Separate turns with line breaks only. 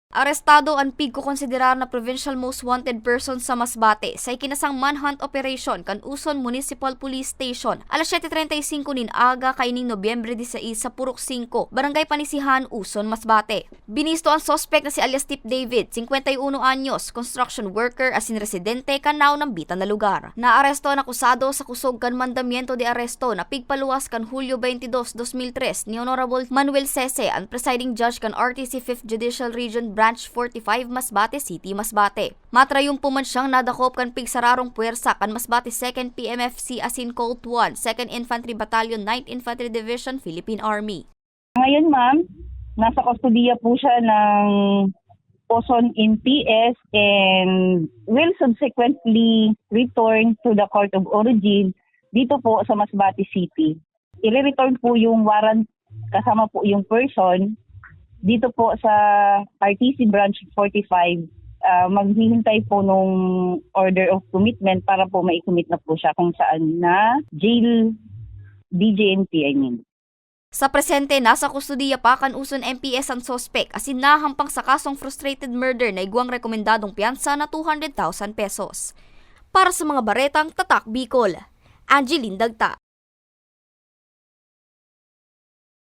Arestado ang pig ko konsiderar na provincial most wanted person sa Masbate sa ikinasang manhunt operation kan Uson Municipal Police Station alas 7:35 nin aga kaining Nobyembre 16 sa Purok 5, Barangay Panisihan, Uson, Masbate. Binisto ang suspect na si alias Tip David, 51 anyos, construction worker asin residente kanaw ng bitan na lugar. Naaresto ang akusado sa kusog kan mandamiento de aresto na pigpaluwas kan Hulyo 22, 2003 ni Honorable Manuel Sese, ang presiding judge kan RTC 5th Judicial Region Branch 45 Masbate City, Masbate. Matrayong puman siyang nadakop kan pigsararong puwersa kan Masbate 2nd PMFC asin Colt 1, 2nd Infantry Battalion, 9th Infantry Division, Philippine Army.
Ngayon ma'am, nasa kustodiya po siya ng Poson in PS and will subsequently return to the court of origin dito po sa Masbate City. I-return po yung warrant kasama po yung person dito po sa RTC Branch 45. Maghihintay po nung order of commitment para po mai-commit na po siya kung saan na jail DJNP
Sa presente, nasa kustodiya pa kan Uson MPS ang sospek asin nahampang sa kasong frustrated murder na iguang rekomendadong piyansa na 200,000 pesos. Para sa mga baretang Tatak Bicol, Angeline Dagta.